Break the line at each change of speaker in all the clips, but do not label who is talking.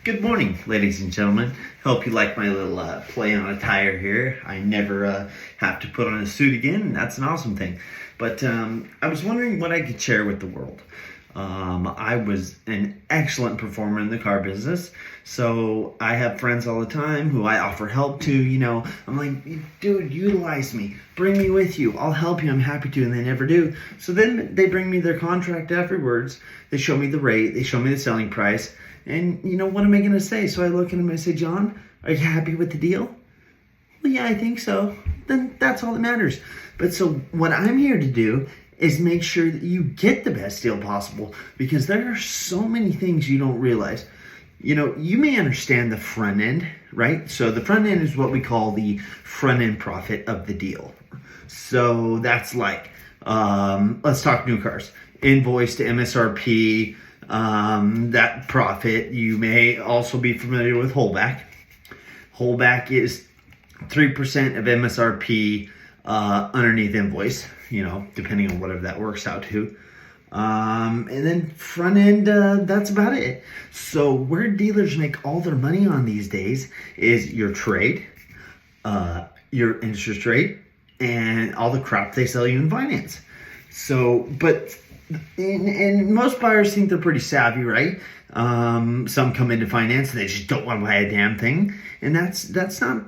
Good morning, ladies and gentlemen. Hope you like my little play on attire here. I never have to put on a suit again, and that's an awesome thing. But I was wondering what I could share with the world. I was an excellent performer in the car business, so I have friends all the time who I offer help to. I'm like, dude, utilize me. Bring me with you. I'll help you. I'm happy to, and they never do. So then they bring me their contract afterwards. They show me the rate. They show me the selling price. And what am I going to say? So I look at him and I say, John, are you happy with the deal? Well, yeah, I think so. Then that's all that matters. But so what I'm here to do is make sure that you get the best deal possible, because there are so many things you don't realize. You may understand the front end, right? So the front end is what we call the front end profit of the deal. So that's like, let's talk new cars. Invoice to MSRP, that profit. You may also be familiar with holdback. Holdback is 3% of MSRP underneath invoice, depending on whatever that works out to. And then front end, that's about it. So where dealers make all their money on these days is your trade, your interest rate, and all the crap they sell you in finance. So, and most buyers think they're pretty savvy, right? Some come into finance and they just don't want to buy a damn thing. And that's not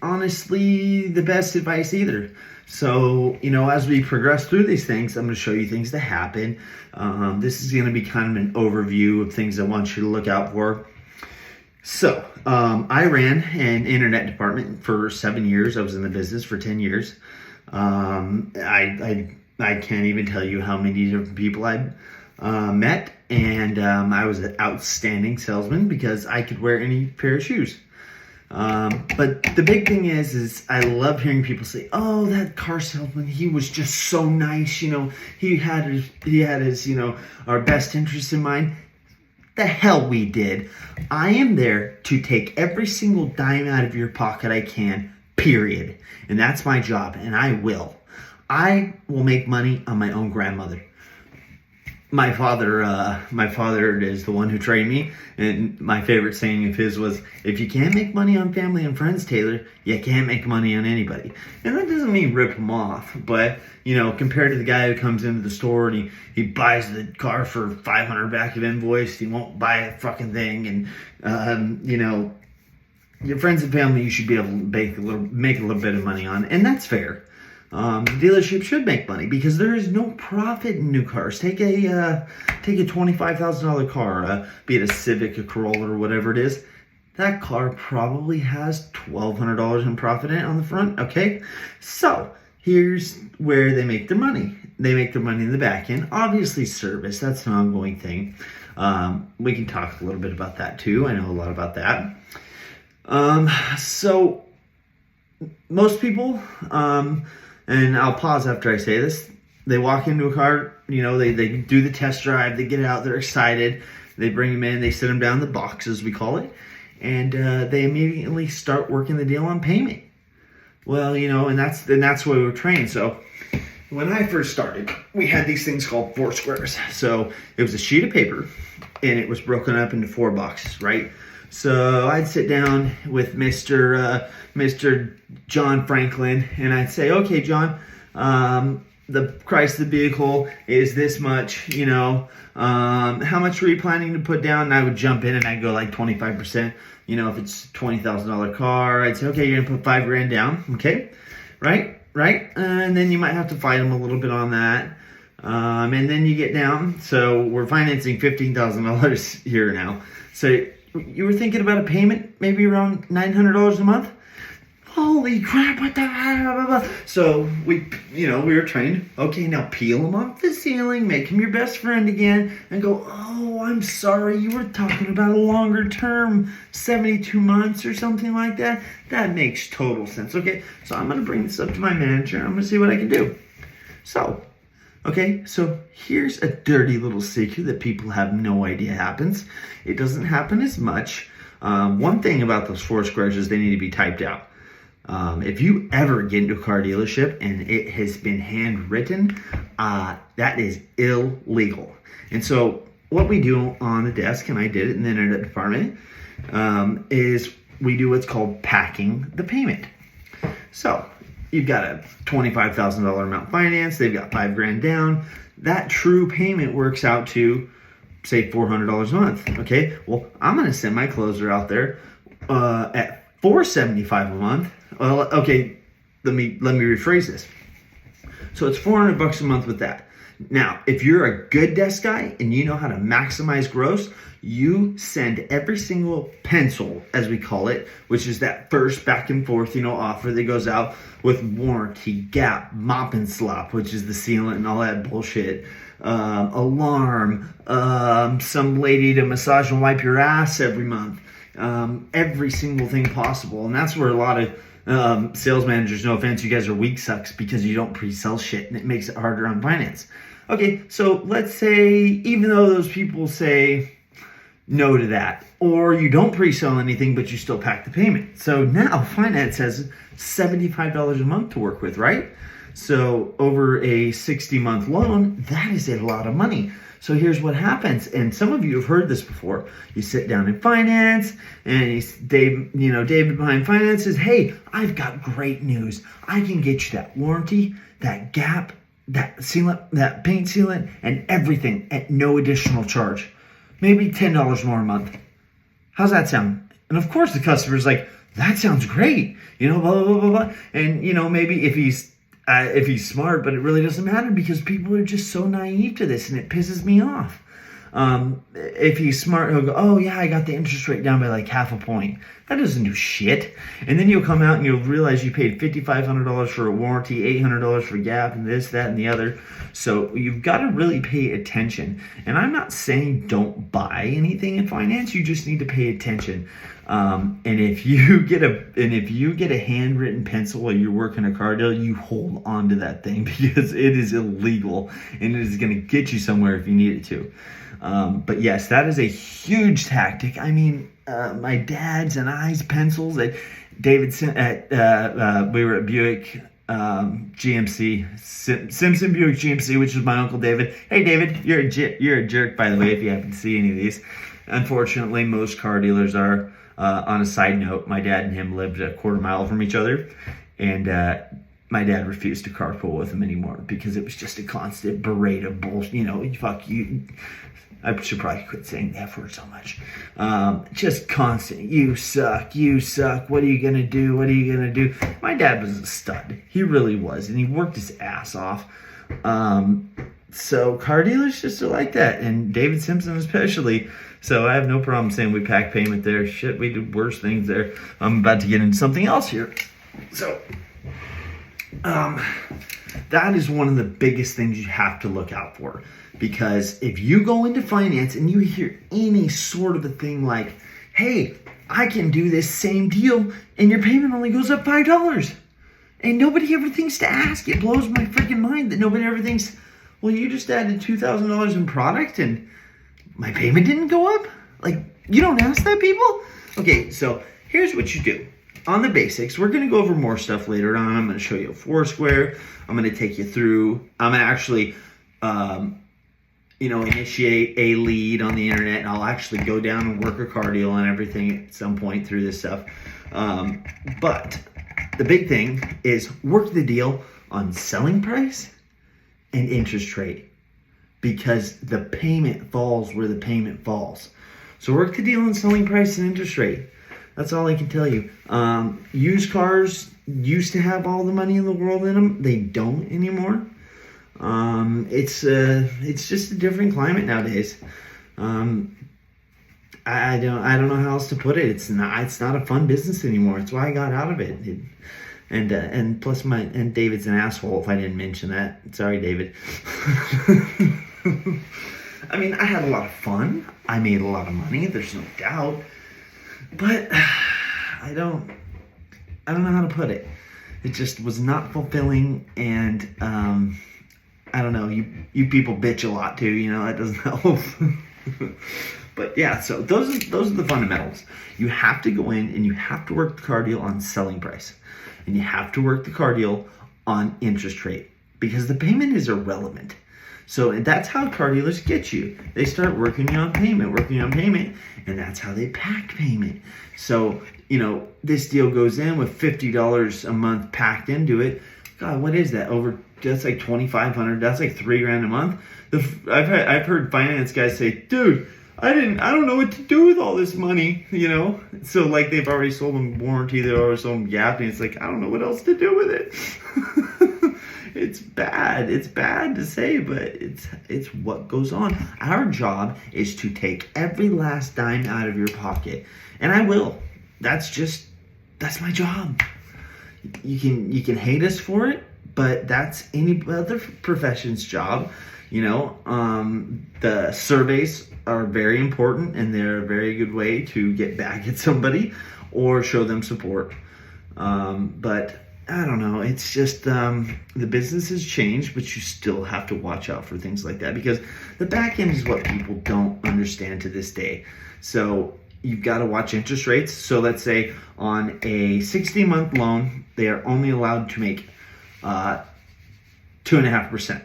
honestly the best advice either. So, as we progress through these things, I'm going to show you things that happen. This is going to be kind of an overview of things I want you to look out for. So, I ran an internet department for 7 years. I was in the business for 10 years. I can't even tell you how many different people I met, and I was an outstanding salesman because I could wear any pair of shoes. But the big thing is I love hearing people say, "Oh, that car salesman, he was just so nice. He had his, our best interests in mind." The hell we did. I am there to take every single dime out of your pocket I can. Period. And that's my job, and I will make money on my own grandmother. My father is the one who trained me, and my favorite saying of his was, "If you can't make money on family and friends, Taylor, you can't make money on anybody." And that doesn't mean rip them off, but compared to the guy who comes into the store and he buys the car for $500 back of invoice, he won't buy a fucking thing, and your friends and family you should be able to make a little bit of money on, and that's fair. The dealership should make money because there is no profit in new cars. Take a $25,000 car, be it a Civic, a Corolla, or whatever it is. That car probably has $1,200 in profit in it on the front. Okay, so here's where they make their money. They make their money in the back end. Obviously, service, that's an ongoing thing. We can talk a little bit about that too. I know a lot about that. So most people, and I'll pause after I say this, they walk into a car, they do the test drive, they get out, they're excited, they bring them in, they sit them down in the box, as we call it, and they immediately start working the deal on payment. Well, and that's where we were trained. So when I first started, we had these things called 4 squares. So it was a sheet of paper, and it was broken up into 4 boxes, right? So I'd sit down with Mr. John Franklin, and I'd say, "Okay, John, the price of the vehicle is this much, how much were you planning to put down?" And I would jump in and I'd go like 25%. If it's $20,000 car, I'd say, "Okay, you're gonna put $5,000 down." Okay, right? And then you might have to fight them a little bit on that. And then you get down. So we're financing $15,000 here now. So you were thinking about a payment maybe around $900 a month? Holy crap, what the hell? So we were trained. Okay, now peel them off the ceiling, make him your best friend again, and go, "Oh, I'm sorry, you were talking about a longer term, 72 months or something like that." That makes total sense. Okay, so I'm going to bring this up to my manager. I'm going to see what I can do. So here's a dirty little secret that people have no idea happens. It doesn't happen as much. One thing about those 4 squares is they need to be typed out. If you ever get into a car dealership and it has been handwritten, that is illegal. And so what we do on the desk, and I did it in the internet department, is we do what's called packing the payment. So you've got a $25,000 amount financed. They've got $5,000 down. That true payment works out to, say, $400 a month. Okay, well, I'm going to send my closer out there at $475 a month. Well, okay, let me rephrase this. So it's $400 a month with that. Now, if you're a good desk guy and you know how to maximize gross, you send every single pencil, as we call it, which is that first back and forth, offer that goes out with warranty, gap, mop and slop, which is the sealant and all that bullshit, alarm, some lady to massage and wipe your ass every month, every single thing possible. And that's where a lot of sales managers, no offense, you guys are weak sucks because you don't pre-sell shit and it makes it harder on finance. Okay, so let's say, even though those people say no to that, or you don't pre-sell anything, but you still pack the payment. So now finance has $75 a month to work with, right? So over a 60-month loan, that is a lot of money. So here's what happens, and some of you have heard this before. You sit down in finance, and David behind finance says, hey, I've got great news. I can get you that warranty, that gap, that sealant, that paint sealant, and everything at no additional charge. Maybe $10 more a month. How's that sound? And of course the customer's like, that sounds great. Blah, blah, blah, blah, blah. And, maybe if he's smart, but it really doesn't matter because people are just so naive to this and it pisses me off. If he's smart, he'll go, oh yeah, I got the interest rate down by like half a point. That doesn't do shit. And then you'll come out and you'll realize you paid $5,500 for a warranty, $800 for gap, and this, that, and the other. So you've got to really pay attention. And I'm not saying don't buy anything in finance. You just need to pay attention. And if you get a handwritten pencil while you're working a car deal, you hold on to that thing because it is illegal and it is going to get you somewhere if you need it to. But yes, that is a huge tactic. I mean, my dad's and I's pencils at David we were at Buick GMC, Simpson Buick GMC, which is my Uncle David. Hey David, you're a jerk, by the way, if you happen to see any of these. Unfortunately, most car dealers are. On a side note, my dad and him lived a quarter mile from each other, and my dad refused to carpool with him anymore because it was just a constant berate of bullshit. Fuck you. I should probably quit saying the F word so much. Just constant. You suck. What are you going to do? What are you going to do? My dad was a stud. He really was, and he worked his ass off. So car dealers just are like that, and David Simpson especially. So I have no problem saying we pack payment there. Shit, we did worse things there. I'm about to get into something else here. So that is one of the biggest things you have to look out for. Because if you go into finance and you hear any sort of a thing like, hey, I can do this same deal and your payment only goes up $5. And nobody ever thinks to ask. It blows my freaking mind that nobody ever thinks, well, you just added $2,000 in product and my payment didn't go up? Like, you don't ask that, people? Okay, so here's what you do. On the basics, we're going to go over more stuff later on. I'm going to show you a Foursquare. I'm going to take you through. I'm going to actually, initiate a lead on the internet. And I'll actually go down and work a car deal and everything at some point through this stuff. But the big thing is work the deal on selling price and interest rate. Because the payment falls where the payment falls. So work the deal on selling price and interest rate. That's all I can tell you. Used cars used to have all the money in the world in them. They don't anymore. It's just a different climate nowadays. I don't know how else to put it. It's not a fun business anymore. It's why I got out of it. And plus David's an asshole if I didn't mention that. Sorry, David. I mean, I had a lot of fun. I made a lot of money. There's no doubt. But I don't know how to put it. It just was not fulfilling, and I don't know. You people bitch a lot too. That doesn't help. But yeah, so those are the fundamentals. You have to go in and you have to work the car deal on selling price, and you have to work the car deal on interest rate because the payment is irrelevant. So that's how car dealers get you. They start working you on payment, and that's how they pack payment. So, this deal goes in with $50 a month packed into it. God, what is that? That's like $2,500. That's like $3,000 a month. I've heard finance guys say, dude, I don't know what to do with all this money, So like they've already sold them warranty, they've already sold them gap, and it's like, I don't know what else to do with it. It's bad. It's bad to say, but it's what goes on. Our job is to take every last dime out of your pocket. And I will. That's my job. You can hate us for it, but that's any other profession's job. The surveys are very important, and they're a very good way to get back at somebody or show them support. But I don't know. It's just the business has changed, but you still have to watch out for things like that, because the back end is what people don't understand to this day. So you've got to watch interest rates. So let's say on a 60-month loan, they are only allowed to make 2.5%.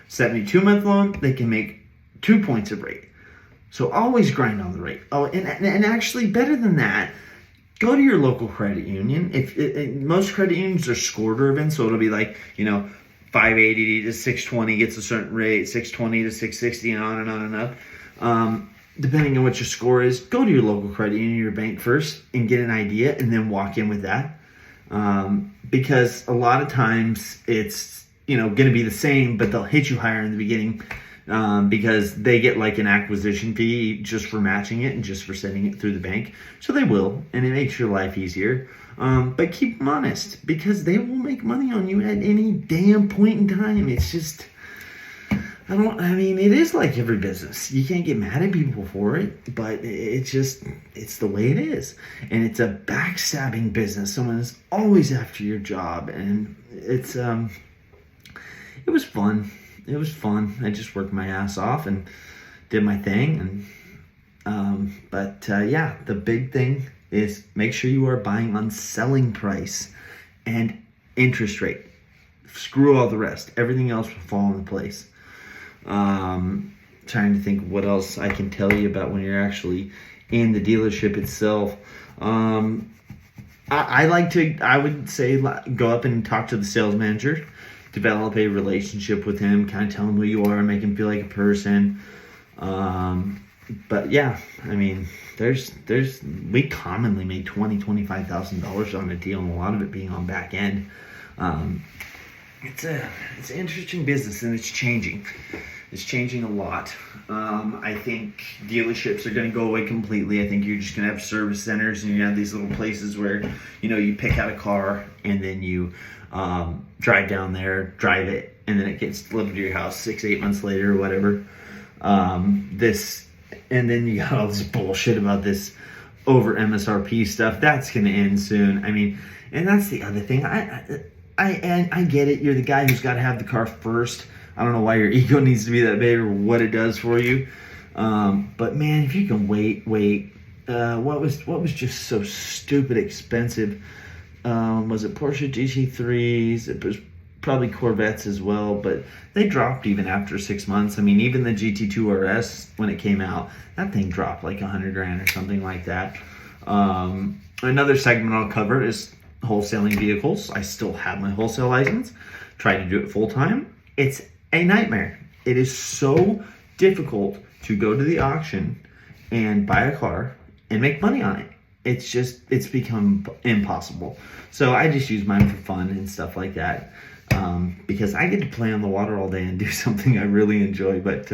72-month loan, they can make 2 points of rate. So always grind on the rate. Oh, and actually better than that, go to your local credit union. Most credit unions are score driven, so it'll be like 580 to 620 gets a certain rate, 620 to 660, and on and on and up. Depending on what your score is, go to your local credit union, your bank first, and get an idea, and then walk in with that. Because a lot of times it's going to be the same, but they'll hit you higher in the beginning. Because they get like an acquisition fee just for matching it and just for sending it through the bank. So they will, and it makes your life easier. But keep them honest, because they will make money on you at any damn point in time. It's just, it is like every business. You can't get mad at people for it, but it's the way it is. And it's a backstabbing business. Someone is always after your job, and it was fun. It was fun. I just worked my ass off and did my thing. But the big thing is make sure you are buying on selling price and interest rate. Screw all the rest. Everything else will fall into place. Trying to think what else I can tell you about when you're actually in the dealership itself. I would say go up and talk to the sales manager. Develop a relationship with him, kind of tell him who you are, make him feel like a person. But yeah, we commonly make $20,000-$25,000 on a deal, and a lot of it being on back end. It's an interesting business, and it's changing. It's changing a lot. I think dealerships are going to go away completely. I think you're just going to have service centers, and you have these little places where you pick out a car, and then you drive down there, drive it, and then it gets delivered to your house 6-8 months later or whatever. And then you got all this bullshit about this over MSRP stuff. That's going to end soon. And that's the other thing. I get it. You're the guy who's got to have the car first. I don't know why your ego needs to be that big or what it does for you. But man, if you can wait. What was just so stupid expensive? Was it Porsche GT3s? It was probably Corvettes as well, but they dropped even after 6 months. Even the GT2 RS, when it came out, that thing dropped like $100,000 or something like that. Another segment I'll cover is wholesaling vehicles. I still have my wholesale license. Try to do it full time. It's a nightmare. It is so difficult to go to the auction and buy a car and make money on it. It's become impossible. So I just use mine for fun and stuff like that. Because I get to play on the water all day and do something I really enjoy. But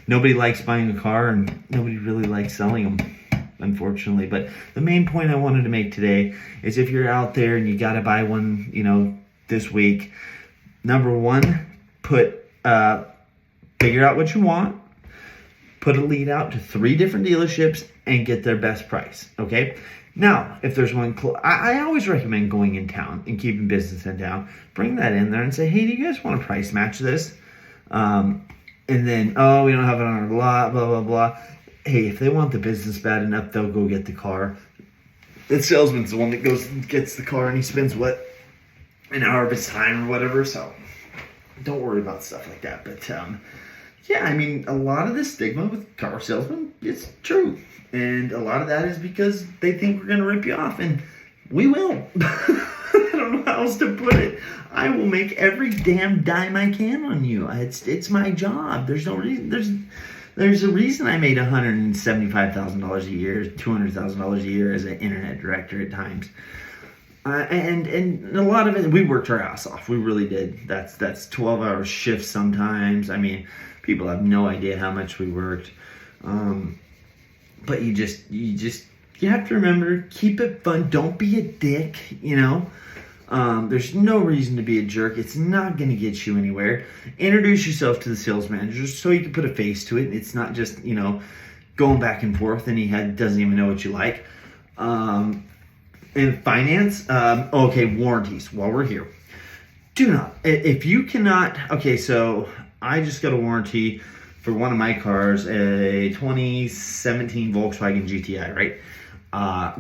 nobody likes buying a car, and nobody really likes selling them, unfortunately. But the main point I wanted to make today is, if you're out there and you got to buy one, this week, number one, figure out what you want. Put a lead out to 3 different dealerships and get their best price, okay? Now, if there's one, I always recommend going in town and keeping business in town. Bring that in there and say, hey, do you guys want to price match this? And then, we don't have it on our lot, blah, blah, blah. Hey, if they want the business bad enough, they'll go get the car. The salesman's the one that goes and gets the car, and he spends, an hour of his time or whatever, so don't worry about stuff like that. But Yeah, I mean, a lot of the stigma with car salesmen is true. And a lot of that is because they think we're going to rip you off. And we will. I don't know how else to put it. I will make every damn dime I can on you. It's my job. There's no reason. There's a reason I made $175,000 a year, $200,000 a year as an internet director at times. And a lot of it, we worked our ass off. We really did. That's 12-hour shifts sometimes. I mean, people have no idea how much we worked. But you have to remember, keep it fun. Don't be a dick, you know. There's no reason to be a jerk. It's not going to get you anywhere. Introduce yourself to the sales manager so you can put a face to it. It's not just, you know, going back and forth and he doesn't even know what you like. And finance, okay, warranties while we're here. Do not, if you cannot, okay, so I just got a warranty for one of my cars, a 2017 Volkswagen GTI, right?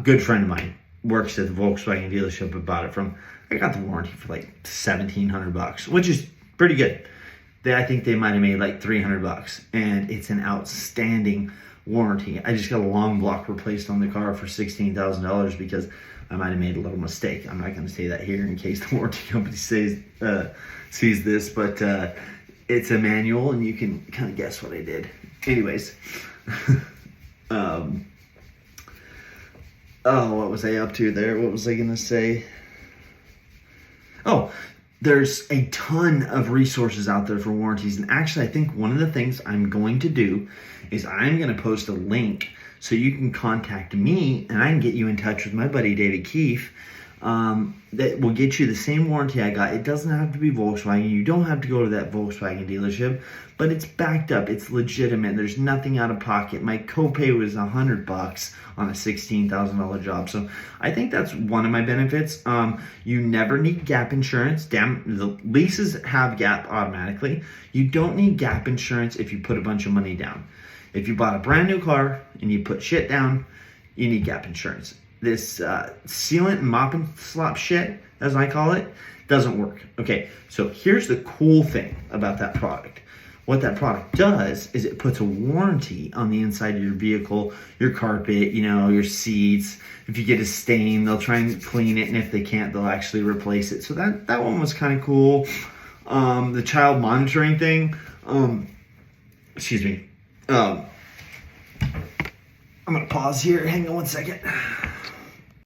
Good friend of mine works at the Volkswagen dealership I bought it from. I got the warranty for like $1,700, which is pretty good. I think they might have made like $300, and it's an outstanding warranty. I just got a long block replaced on the car for $16,000 because I might have made a little mistake. I'm not going to say that here in case the warranty company sees this, but it's a manual and you can kind of guess what I did. Anyways, what was I up to there? What was I going to say? Oh, there's a ton of resources out there for warranties. And actually, I think one of the things I'm going to do is I'm going to post a link so you can contact me and I can get you in touch with my buddy David Keefe that will get you the same warranty I got. It doesn't have to be Volkswagen. You don't have to go to that Volkswagen dealership, but it's backed up. It's legitimate. There's nothing out of pocket. My copay was $100 on a $16,000 job. So I think that's one of my benefits. You never need gap insurance. The leases have gap automatically. You don't need gap insurance if you put a bunch of money down. If you bought a brand new car and you put shit down, you need gap insurance. This sealant and mop and slop shit, as I call it, doesn't work. Okay, so here's the cool thing about that product. What that product does is it puts a warranty on the inside of your vehicle, your carpet, you know, your seats. If you get a stain, they'll try and clean it, and if they can't, they'll actually replace it. So that one was kind of cool. The child monitoring thing, excuse me. I'm gonna pause here. Hang on one second.